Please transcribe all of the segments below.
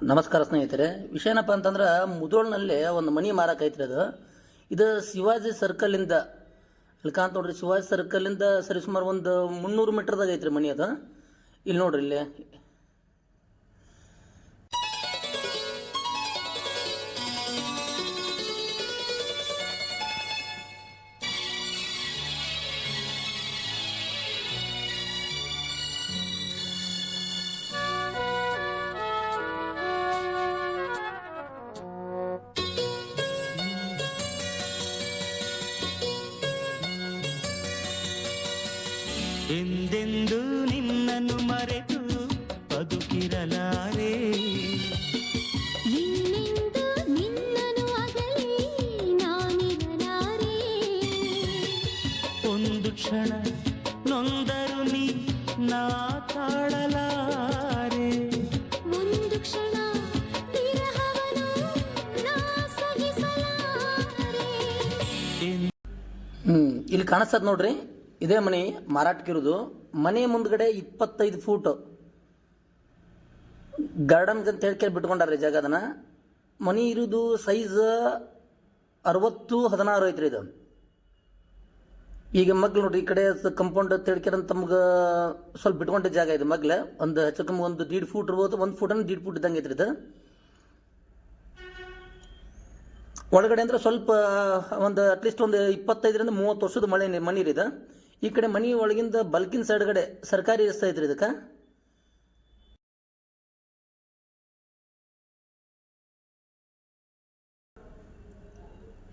ನಮಸ್ಕಾರ ಸ್ನೇಹಿತರೆ. ವಿಷಯ ಏನಪ್ಪ ಅಂತಂದ್ರೆ ಮುದೋಳ್ನಲ್ಲಿ ಒಂದು ಮನಿ ಮಾರಕೈತ್ರಿ. ಇದು ಶಿವಾಜಿ ಸರ್ಕಲಿಂದ ಇಲ್ಕಾಂತ ನೋಡ್ರಿ. ಶಿವಾಜಿ ಸರ್ಕಲಿಂದ ಸರಿಸುಮಾರು ಒಂದು 300 ಮೀಟರ್ದಾಗ ಐತ್ರಿ ಮನಿ. ಅದು ಇಲ್ಲಿ ನೋಡ್ರಿ. ಇಲ್ಲಿ ಎಂದೆಂದು ನಿನ್ನನ್ನು ಮರೆತು ಬದುಕಿರಲಾರೆ, ಇನ್ನೆಂದು ನಿನ್ನನ್ನು ಅಗಲಿ ನಾನಿರಲಾರೆ. ಒಂದು ಕ್ಷಣ ನೊಂದರು ನೀ ನಾ ತಾಳಲಾರೆ, ಒಂದು ಕ್ಷಣ ವಿರಹವನು ನಾ ಸಹಿಸಲಾರೆ. ಇಲ್ಲಿ ಕಾಣಿಸ್ತದ ನೋಡ್ರಿ. ಇದೇ ಮನೆ ಮಾರಾಟಕ್ಕಿರೋದು. ಮನೆ ಮುಂದ್ಗಡೆ 25 ಫೂಟ್ ಗಾರ್ಡನ್ ಅಂತ ಹೇಳಿ ಬಿಟ್ಕೊಂಡಾರ್ರಿ ಜಾಗ. ಅದನ್ನ ಮನೆ ಇರೋದು ಸೈಜ್ 60-16 ಐತ್ರಿ. ಇದು ಈಗ ಮಗ್ಲು ನೋಡ್ರಿ, ಈ ಕಡೆ ಕಂಪೌಂಡ್ ತಿಳ್ಕೆರಂತ ತಮ್ಗೆ ಸ್ವಲ್ಪ ಬಿಟ್ಕೊಂಡ ಜಾಗ ಇದೆ. ಮಗ್ಲ ಒಂದು ಹೆಚ್ಚು ಕಮ್ಮಿ ಒಂದು 1.5 ಫೂಟ್ ಇರ್ಬೋದು. 1 ಫೂಟ್ 1.5 ಫೂಟ್ ಇದ್ದಂಗೆ ಐತ್ರಿ ಇದು. ಒಳಗಡೆ ಅಂದ್ರೆ ಸ್ವಲ್ಪ ಒಂದು ಅಟ್ಲೀಸ್ಟ್ ಒಂದು 25-30 ವರ್ಷದ ಮನಿ ರೀ ಇದು. ಈ ಕಡೆ ಮನಿ ಒಳಗಿಂದ ಬಲ್ಕಿನ ಸೈಡ್ ಕಡೆ ಸರ್ಕಾರಿ ರಸ್ತೆ ಐತ್ರಿ ಇದಕ್ಕೆ.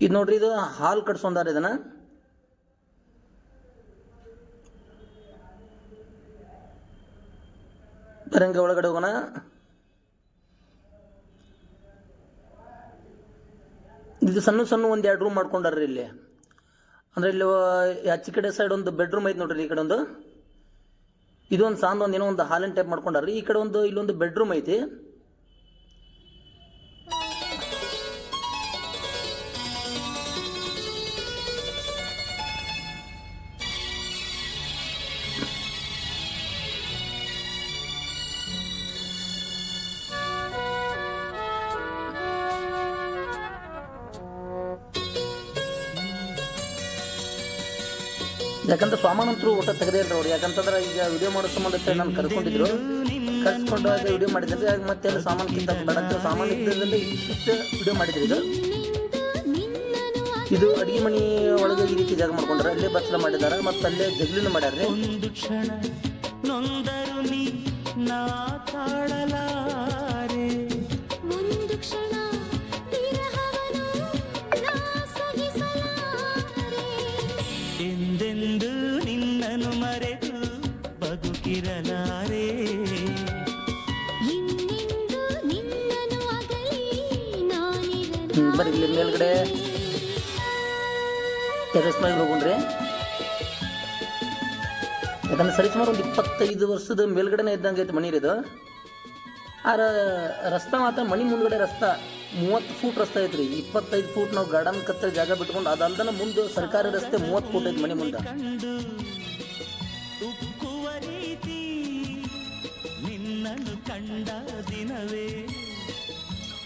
ಇದು ನೋಡ್ರಿ, ಇದು ಹಾಲ್ ಕಟ್ಸೊಂದಾರ. ಇದನ್ನ ಬರಂಗ ಒಳಗಡೆ ಹೋಗೋಣ. ಇದು ಸಣ್ಣ ಸಣ್ಣ ಒಂದು 2 ರೂಮ್ ಮಾಡ್ಕೊಂಡಾರ್ರಿ ಇಲ್ಲಿ. ಅಂದ್ರೆ ಇಲ್ಲಿ ಆಚೆ ಕಡೆ ಸೈಡ್ ಒಂದು ಬೆಡ್ರೂಮ್ ಐತೆ ನೋಡ್ರಿ. ಈ ಕಡೆ ಒಂದು ಇದೊಂದು ಸಾಂದ್ ಒಂದು ಏನೋ ಒಂದು ಹಾಲಿನ ಟೈಪ್ ಮಾಡ್ಕೊಂಡಾರ್ರಿ. ಈ ಕಡೆ ಒಂದು ಇಲ್ಲೊಂದು ಬೆಡ್ರೂಮ್ ಐತಿ. ಯಾಕಂದ್ರೆ ಸಾಮಾನಂತರೂ ಊಟ ತೆಗೆದೇ ಇಲ್ರಿ ಅವ್ರು. ಯಾಕಂತಂದ್ರೆ ಈಗ ವಿಡಿಯೋ ಮಾಡೋ ಸಂಬಂಧ ನಾನು ಕರ್ಕೊಂಡಿದ್ರು, ಕರ್ಸ್ಕೊಂಡು ಆಗ ವಿಡಿಯೋ ಮಾಡಿದ್ರಿ. ಆಗ ಮತ್ತೆ ಎಲ್ಲ ಸಾಮಾನು ಕಿಂತ ಬೇಡ ಸಾಮಾನು ಇದ್ದದಲ್ಲಿ ಇಷ್ಟು ವಿಡಿಯೋ ಮಾಡಿದ್ರಿ. ಇದು ಅಡಿಗೆ ಮನಿ ಒಳಗೆ ಈ ರೀತಿ ಜಾಗ ಮಾಡ್ಕೊಂಡ್ರೆ ಅಲ್ಲೇ ಬಚ್ಚಲ ಮಾಡಿದಾರೆ, ಮತ್ತೆ ಅಲ್ಲೇ ಜಗ್ಲಿನೂ ಮಾಡ್ಯಾರ್ರಿ. ಒಂದು ಕ್ಷಣ ನೊಂದರು ನೀ ನಾ ತಾಳಲಾರೆ, ಒಂದು ಕ್ಷಣ ವಿರಹವನು ನಾ ಸಹಿಸಲಾರೆ. ಎಂದೆಂದು ನಿನ್ನನ್ನು ಮರೆತು ಬದುಕಿರಲಾರೆ, ಇನ್ನೆಂದು ನಿನ್ನನ್ನು ಅಗಲಿ ಬರೀ ಇಲ್ಲಿ ನಾನಿರಲಾರೆ. ಮೇಲ್ಗಡೆ ಟೆರೆಸ್ ಮೇಲೆ ಹೋಗ್ರಿ. ಯಾಕಂದ್ರೆ ಸರಿಸುಮಾರು ಒಂದು 25 ವರ್ಷದ ಮೇಲ್ಗಡೆನೇ ಇದ್ದಂಗೆ ಐತೆ ಮನಿ ಇದು. ಆರ ರಸ್ತಾ ಮಾತ್ರ ಮನಿ ಮುಂದ್ಗಡೆ ರಸ್ತಾ 30 ಫೂಟ್ ರಸ್ತೆ ಐತ್ರಿ. 25 ಫೂಟ್ ನಾವು ಗಾರ್ಡನ್ ಕತ್ತರಿ ಜಾಗ ಬಿಟ್ಕೊಂಡು ಅದಲ್ದನ ಮುಂದೆ ಸರ್ಕಾರಿ ರಸ್ತೆ 30 ಫೂಟ್ ಐತಿ ಮನಿ ಮುಂದೆ. ಕಂಡು ಉಕ್ಕುವ ರೀತಿ ನಿನ್ನನ್ನು ಕಂಡ ದಿನವೇ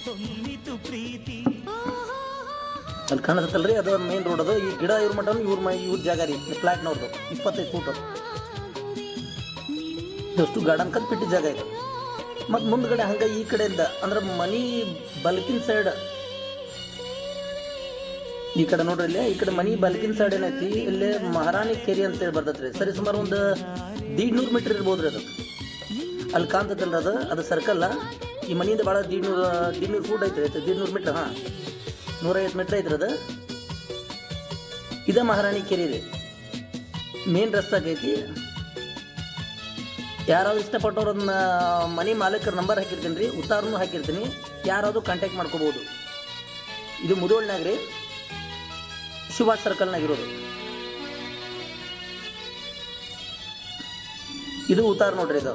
ಹೊಮ್ಮಿತು ಪ್ರೀತಿ. ಅಲ್ಲಿ ಕಾಣಿಸ್ತಲ್ರಿ, ಅದು ಮೇನ್ ರೋಡ್. ಅದು ಈ ಗಿಡ ಇವ್ರ ಮಟ್ಟ ಇವ್ರ ಜಾಗ ರೀ. ಫ್ಲಾಟ್ನವ್ರದ್ದು 25 ಫೂಟ್ ಇದಷ್ಟು ಗಾರ್ಡನ್ ಕತ್ ಬಿಟ್ಟಿದ್ದ ಜಾಗ ಇದೆ. ಮತ್ತು ಮುಂದ್ಗಡೆ ಹಂಗೆ ಈ ಕಡೆಯಿಂದ ಅಂದ್ರೆ ಮನಿ ಬಲ್ಕಿನ ಸೈಡ್ ಈ ಕಡೆ ನೋಡ್ರಿ. ಇಲ್ಲಿ ಈ ಕಡೆ ಮನಿ ಬಲ್ಕಿನ ಸೈಡ್ ಏನೈತಿ, ಇಲ್ಲೇ ಮಹಾರಾಣಿ ಕೆರೆ ಅಂತೇಳಿ ಬರ್ತೈತ್ರಿ. ಸರಿ ಸುಮಾರು ಒಂದು 150 ಮೀಟರ್ ಇರ್ಬೋದ್ರಿ ಅದು. ಅಲ್ಲಿ ಕಾಣ್ತದಲ್ರಿ, ಅದು ಸರ್ಕಲ್. ಈ ಮನಿಯಿಂದ ಭಾಳ 150 ಫೂಟ್ ಐತ್ರಿ. 150 ಮೀಟ್ರ್, 150 ಮೀಟ್ರ್ ಐತ್ರಿ ಅದು. ಇದ ಮಹಾರಾಣಿ ಕೆರೆ ರೀ. ಮೇನ್ ರಸ್ತಾಗೈತಿ. ಯಾರಾದ್ರು ಇಷ್ಟಪಟ್ಟವ್ರು ಅದನ್ನ ಮನಿ ಮಾಲೀಕರ ನಂಬರ್ ಹಾಕಿರ್ತೀನಿ ರೀ, ಉತ್ತಾರನೂ ಹಾಕಿರ್ತೀನಿ. ಯಾರಾದರೂ ಕಾಂಟ್ಯಾಕ್ಟ್ ಮಾಡ್ಕೋಬೋದು. ಇದು ಮುದೋಳ್ನಾಗ ರೀ, ಶಿವಾಜ್ ಸರ್ಕಲ್ನಾಗ ಇರೋದು. ಇದು ಉತ್ತಾರ ನೋಡ್ರಿ ಇದು.